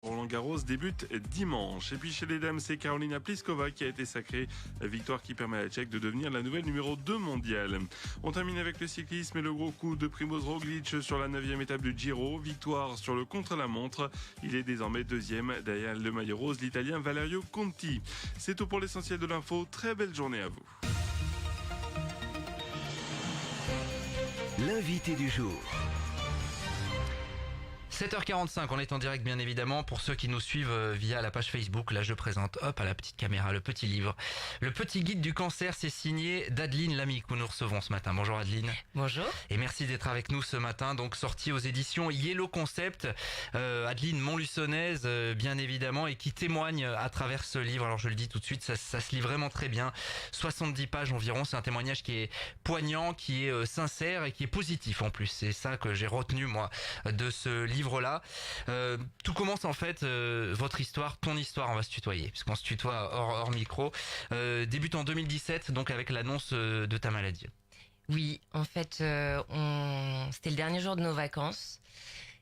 Roland-Garros débute dimanche. Et puis chez les dames, c'est Karolina Pliskova qui a été sacrée. Victoire qui permet à la Tchèque de devenir la nouvelle numéro 2 mondiale. On termine avec le cyclisme et le gros coup de Primož Roglič sur la 9e étape du Giro. Victoire sur le contre-la-montre. Il est désormais deuxième derrière le maillot rose, l'Italien Valerio Conti. C'est tout pour l'essentiel de l'info. Très belle journée à vous. L'invité du jour. 7h45, on est en direct bien évidemment. Pour ceux qui nous suivent via la page Facebook, là je présente, hop, à la petite caméra, le petit livre. Le petit guide du cancer, c'est signé d'Adeline Lamy que nous recevons ce matin. Bonjour Adeline. Bonjour. Et merci d'être avec nous ce matin, donc sorti aux éditions Yellow Concept. Adeline Montluçonnaise, bien évidemment, et qui témoigne à travers ce livre. Alors je le dis tout de suite, ça se lit vraiment très bien. 70 pages environ, c'est un témoignage qui est poignant, qui est sincère et qui est positif en plus. C'est ça que j'ai retenu moi de ce livre. Là, tout commence en fait, votre histoire, ton histoire, on va se tutoyer, puisqu'on se tutoie hors micro, débute en 2017, donc avec l'annonce de ta maladie. Oui, en fait, c'était le dernier jour de nos vacances.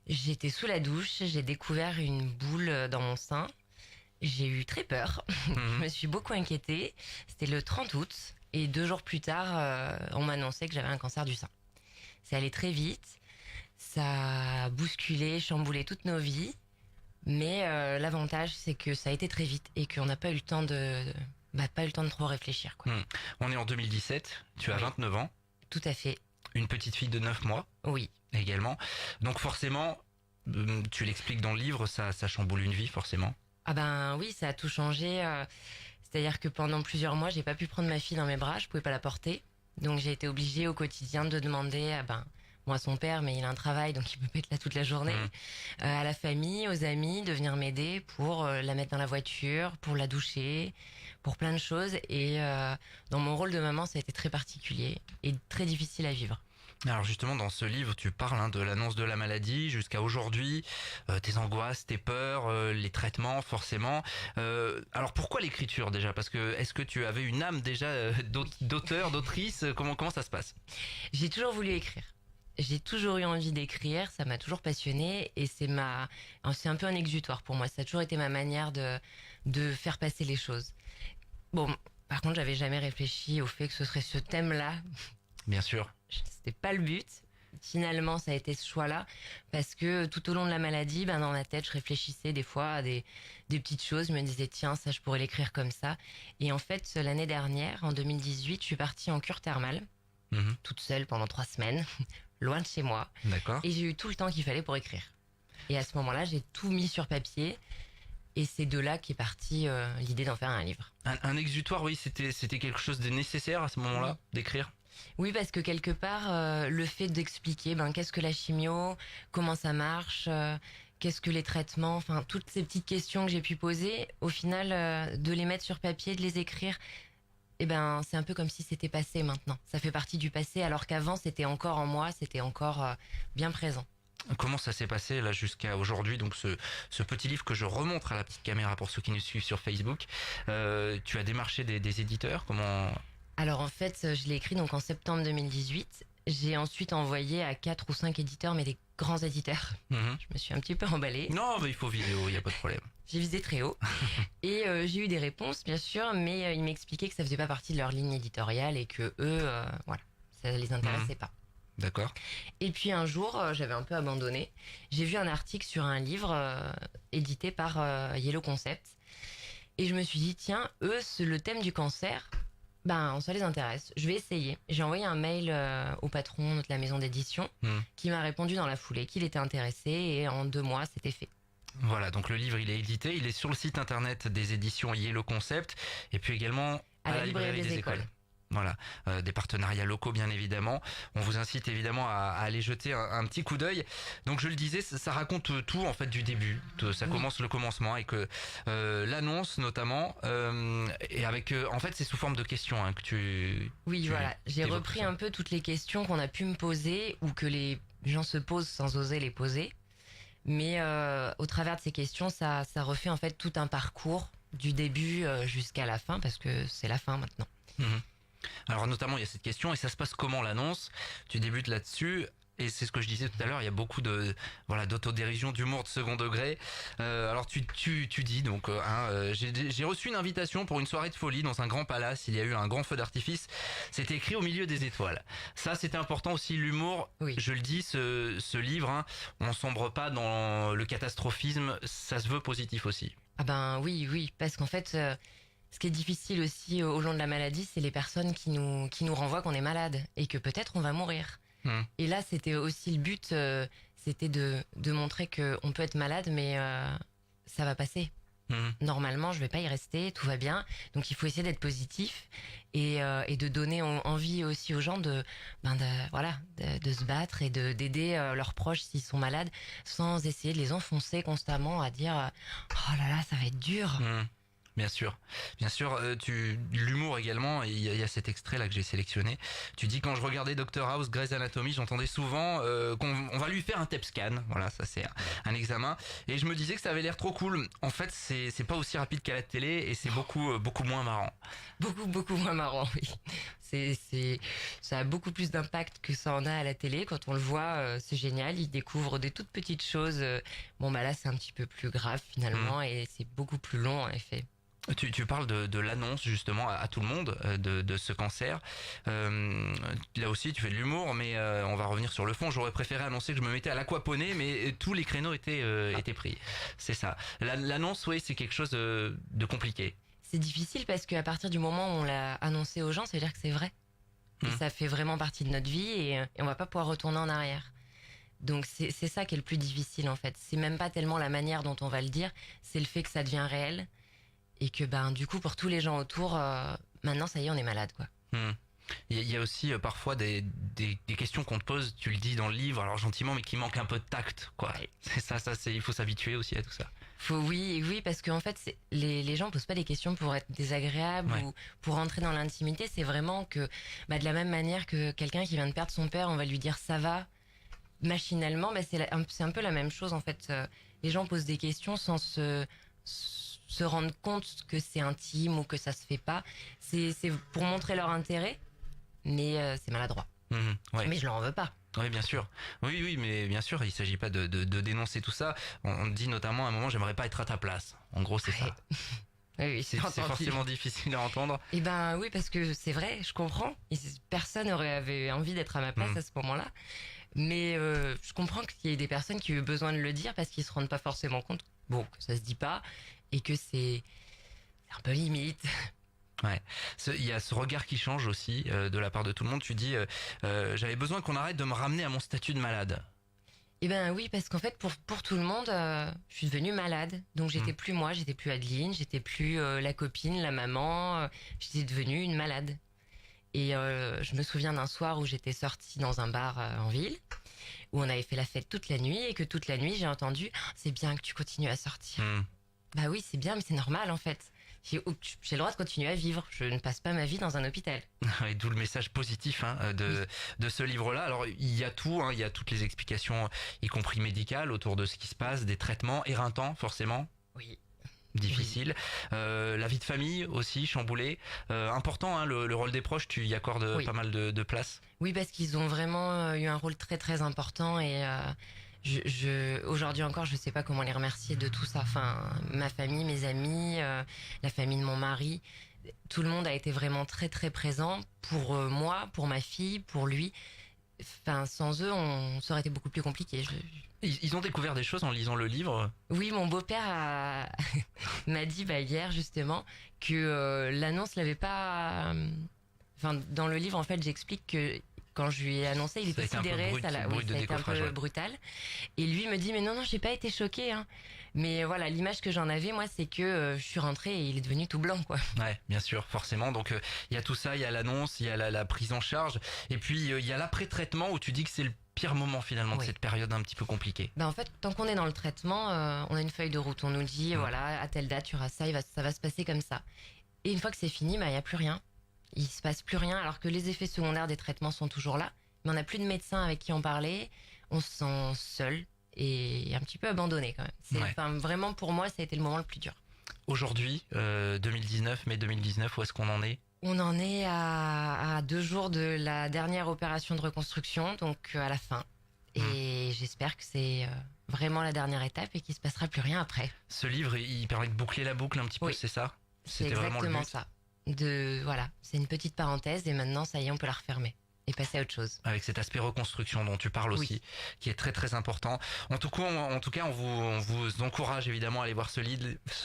J'étais sous la douche, j'ai découvert une boule dans mon sein. J'ai eu très peur, je me suis beaucoup inquiétée. C'était le 30 août, et 2 jours plus tard, on m'a annoncé que j'avais un cancer du sein. C'est allé très vite. Ça a bousculé, chamboulé toutes nos vies, mais l'avantage c'est que ça a été très vite et qu'on n'a pas eu le temps de trop réfléchir, quoi. On est en 2017, tu as 29 ans. Tout à fait. Une petite fille de 9 mois. Oui. Également. Donc forcément, tu l'expliques dans le livre, ça chamboule une vie forcément. Ah ben oui, ça a tout changé. C'est-à-dire que pendant plusieurs mois, j'ai pas pu prendre ma fille dans mes bras, je pouvais pas la porter, donc j'ai été obligée au quotidien de demander à son père, mais il a un travail, donc il peut pas être là toute la journée, à la famille, aux amis, de venir m'aider pour la mettre dans la voiture, pour la doucher, pour plein de choses. Et dans mon rôle de maman, ça a été très particulier et très difficile à vivre. Alors justement, dans ce livre, tu parles de l'annonce de la maladie jusqu'à aujourd'hui, tes angoisses, tes peurs, les traitements forcément. Alors pourquoi l'écriture déjà ? Parce que est-ce que tu avais une âme déjà d'auteur, d'autrice ? Comment ça se passe ? J'ai toujours voulu écrire. J'ai toujours eu envie d'écrire, ça m'a toujours passionnée et c'est un peu un exutoire pour moi. Ça a toujours été ma manière de faire passer les choses. Bon, par contre, j'avais jamais réfléchi au fait que ce serait ce thème-là. Bien sûr. C'était pas le but. Finalement, ça a été ce choix-là parce que tout au long de la maladie, dans ma tête, je réfléchissais des fois à des petites choses. Je me disais, tiens, ça, je pourrais l'écrire comme ça. Et en fait, l'année dernière, en 2018, je suis partie en cure thermale, toute seule pendant 3 semaines. Loin de chez moi. D'accord. Et j'ai eu tout le temps qu'il fallait pour écrire. Et à ce moment-là, j'ai tout mis sur papier. Et c'est de là qu'est partie l'idée d'en faire un livre. Un exutoire, oui, c'était quelque chose de nécessaire à ce moment-là, d'écrire. Oui, parce que quelque part, le fait d'expliquer, qu'est-ce que la chimio, comment ça marche, qu'est-ce que les traitements, enfin toutes ces petites questions que j'ai pu poser, au final, de les mettre sur papier, de les écrire. C'est un peu comme si c'était passé maintenant. Ça fait partie du passé, alors qu'avant, c'était encore en moi, c'était encore bien présent. Comment ça s'est passé là jusqu'à aujourd'hui, donc ce petit livre que je remontre à la petite caméra pour ceux qui nous suivent sur Facebook. Tu as démarché des éditeurs, comment... Alors en fait, je l'ai écrit donc en septembre 2018. J'ai ensuite envoyé à 4 ou 5 éditeurs, mais des grands éditeurs. Je me suis un petit peu emballée. Non, mais il faut viser haut, il n'y a pas de problème. J'ai visé très haut. Et j'ai eu des réponses, bien sûr, mais ils m'expliquaient que ça faisait pas partie de leur ligne éditoriale et que eux, ça les intéressait pas. D'accord. Et puis un jour, j'avais un peu abandonné. J'ai vu un article sur un livre édité par Yellow Concept. Et je me suis dit, tiens, eux, le thème du cancer, ça les intéresse. Je vais essayer. J'ai envoyé un mail au patron de la maison d'édition qui m'a répondu dans la foulée qu'il était intéressé et en 2 mois, c'était fait. Voilà, donc le livre, il est édité, il est sur le site internet des éditions Yellow Concept et puis également à la librairie des écoles. Voilà, des partenariats locaux bien évidemment. On vous incite évidemment à aller jeter un petit coup d'œil. Donc je le disais, ça raconte tout en fait du début. Ça commence le commencement avec l'annonce notamment et avec en fait c'est sous forme de questions que tu. Oui, voilà. J'ai repris un peu toutes les questions qu'on a pu me poser ou que les gens se posent sans oser les poser. Mais au travers de ces questions, ça refait en fait tout un parcours du début jusqu'à la fin parce que c'est la fin maintenant. Alors notamment il y a cette question, et ça se passe comment l'annonce ? Tu débutes là-dessus. Et c'est ce que je disais tout à l'heure, il y a beaucoup d'autodérision, d'humour de second degré. Alors tu dis donc, j'ai reçu une invitation pour une soirée de folie dans un grand palace. Il y a eu un grand feu d'artifice. C'était écrit au milieu des étoiles. Ça, c'était important aussi, l'humour. Oui. Je le dis, ce livre, on sombre pas dans le catastrophisme. Ça se veut positif aussi. Ah ben oui, parce qu'en fait, ce qui est difficile aussi au long de la maladie, c'est les personnes qui nous renvoient qu'on est malade et que peut-être on va mourir. Et là, c'était aussi le but, c'était de montrer qu'on peut être malade, mais ça va passer. Normalement, je vais pas y rester, tout va bien. Donc, il faut essayer d'être positif et de donner envie aussi aux gens de se battre et d'aider leurs proches s'ils sont malades, sans essayer de les enfoncer constamment à dire oh là là, ça va être dur. Bien sûr, l'humour également. Il y a cet extrait là que j'ai sélectionné. Tu dis: quand je regardais Dr House, Grey's Anatomy, j'entendais souvent qu'on va lui faire un TEP scan. Voilà, ça c'est un examen. Et je me disais que ça avait l'air trop cool. En fait, c'est pas aussi rapide qu'à la télé et c'est beaucoup moins marrant. Beaucoup moins marrant, oui. Ça a beaucoup plus d'impact que ça en a à la télé. Quand on le voit, c'est génial. Il découvre des toutes petites choses. Bon, bah là, c'est un petit peu plus grave finalement et c'est beaucoup plus long en effet. Tu parles de l'annonce justement à tout le monde de ce cancer. Là aussi, tu fais de l'humour, mais on va revenir sur le fond. J'aurais préféré annoncer que je me mettais à l'aquaponie, mais tous les créneaux étaient pris. C'est ça. L'annonce, oui, c'est quelque chose de compliqué. C'est difficile parce qu'à partir du moment où on l'a annoncé aux gens, ça veut dire que c'est vrai. Et ça fait vraiment partie de notre vie et on va pas pouvoir retourner en arrière. Donc c'est ça qui est le plus difficile en fait. C'est même pas tellement la manière dont on va le dire, c'est le fait que ça devient réel. Et que du coup pour tous les gens autour, maintenant ça y est, on est malade quoi. Il y a aussi parfois des questions qu'on te pose, tu le dis dans le livre, alors gentiment, mais qui manquent un peu de tact, quoi. Ouais. C'est ça, il faut s'habituer aussi à tout ça. Oui, parce qu'en fait les gens posent pas des questions pour être désagréables ou pour rentrer dans l'intimité. C'est vraiment que de la même manière que quelqu'un qui vient de perdre son père, on va lui dire ça va machinalement. C'est un peu la même chose en fait. Les gens posent des questions sans se rendre compte que c'est intime ou que ça se fait pas. C'est pour montrer leur intérêt, mais c'est maladroit. Ouais. Mais je leur en veux pas. Oui, bien sûr. Oui, mais bien sûr, il s'agit pas de dénoncer tout ça. On dit notamment à un moment, j'aimerais pas être à ta place. En gros, c'est ça. Oui, c'est forcément difficile à entendre. Eh ben oui, parce que c'est vrai, je comprends. Personne avait envie d'être à ma place à ce moment-là. Mais je comprends qu'il y ait des personnes qui ont eu besoin de le dire parce qu'ils se rendent pas forcément compte que ça se dit pas et que c'est un peu limite. Ouais, il y a ce regard qui change aussi de la part de tout le monde. Tu dis j'avais besoin qu'on arrête de me ramener à mon statut de malade. Eh ben oui, parce qu'en fait pour tout le monde, je suis devenue malade. Donc j'étais plus moi, j'étais plus Adeline, j'étais plus la copine, la maman, j'étais devenue une malade. Et je me souviens d'un soir où j'étais sortie dans un bar en ville, où on avait fait la fête toute la nuit et que toute la nuit j'ai entendu c'est bien que tu continues à sortir. Bah oui, c'est bien, mais c'est normal en fait. J'ai le droit de continuer à vivre. Je ne passe pas ma vie dans un hôpital. Et d'où le message positif de ce livre-là. Alors il y a tout, il y a toutes les explications, y compris médicales, autour de ce qui se passe, des traitements éreintants forcément. Oui. Difficile. La vie de famille aussi chamboulée. Important, le rôle des proches, tu y accordes pas mal de place. Oui, parce qu'ils ont vraiment eu un rôle très très important et aujourd'hui encore, je sais pas comment les remercier de tout ça. Enfin, ma famille, mes amis, la famille de mon mari, tout le monde a été vraiment très très présent pour moi, pour ma fille, pour lui. Enfin, sans eux, ça aurait été beaucoup plus compliqué. Ils ont découvert des choses en lisant le livre. Oui, mon beau-père m'a dit hier justement que l'annonce l'avait pas. Enfin, dans le livre, en fait, j'explique que quand je lui ai annoncé, il était sidéré, ça a été un peu brutal. Et lui me dit mais non, j'ai pas été choquée. Hein. Mais voilà, l'image que j'en avais, moi, c'est que je suis rentrée et il est devenu tout blanc, quoi. Ouais, bien sûr, forcément. Donc il y a tout ça, il y a l'annonce, il y a la prise en charge, et puis il y a l'après-traitement où tu dis que c'est le pire moment finalement de cette période un petit peu compliquée. En fait, tant qu'on est dans le traitement, on a une feuille de route. On nous dit voilà, à telle date, tu auras ça, ça va se passer comme ça. Et une fois que c'est fini, il y a plus rien. Il se passe plus rien, alors que les effets secondaires des traitements sont toujours là. Mais on n'a plus de médecin avec qui en parler. On se sent seul et un petit peu abandonné quand même. Vraiment, pour moi, ça a été le moment le plus dur. Aujourd'hui, 2019, mai 2019, où est-ce qu'on en est ? On en est à 2 jours de la dernière opération de reconstruction, donc à la fin. Et j'espère que c'est vraiment la dernière étape et qu'il ne se passera plus rien après. Ce livre, il permet de boucler la boucle un petit peu, Oui. c'est ça? C'est C'était vraiment le exactement but. ça. Voilà, c'est une petite parenthèse et maintenant, ça y est, on peut la refermer et passer à autre chose. Avec cet aspect reconstruction dont tu parles aussi, qui est très très important. En tout cas, on vous encourage évidemment à aller voir ce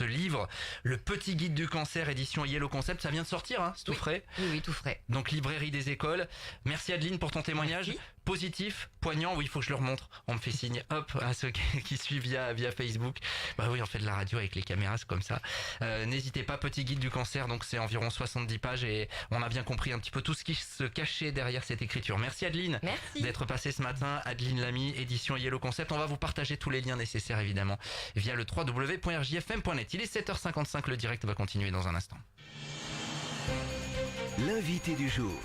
livre, Le Petit Guide du Cancer, édition Yellow Concept. Ça vient de sortir, hein, c'est tout frais. Oui, tout frais. Donc librairie des écoles. Merci Adeline pour ton témoignage. Merci. Positif, poignant. Oui, il faut que je le remontre. On me fait signe. Hop, à ceux qui suivent via Facebook. Bah oui, on fait de la radio avec les caméras, c'est comme ça. N'hésitez pas, Petit Guide du Cancer. Donc c'est environ 70 pages et on a bien compris un petit peu tout ce qui se cachait derrière cette écriture. Merci Adeline. Merci. D'être passée ce matin. Adeline Lamy, édition Yellow Concept. On va vous partager tous les liens nécessaires évidemment via le www.rjfm.net. Il est 7h55. Le direct va continuer dans un instant. L'invité du jour.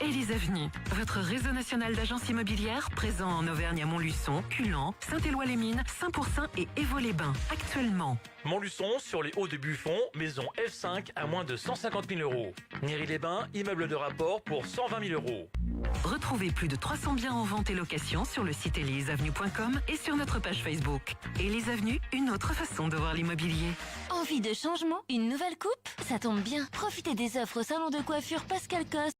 Élise Avenue, votre réseau national d'agences immobilières présent en Auvergne à Montluçon, Culan, Saint-Éloi-les-Mines, Saint-Pourçain et Évaux-les-Bains. Actuellement. Montluçon, sur les hauts de Buffon, maison F5 à moins de 150 000 euros. Néry-les-Bains, immeuble de rapport pour 120 000 euros. Retrouvez plus de 300 biens en vente et location sur le site eliseavenue.com et sur notre page Facebook. Élise Avenue, une autre façon de voir l'immobilier. Envie de changement? Une nouvelle coupe? Ça tombe bien. Profitez des offres au salon de coiffure Pascal Coste.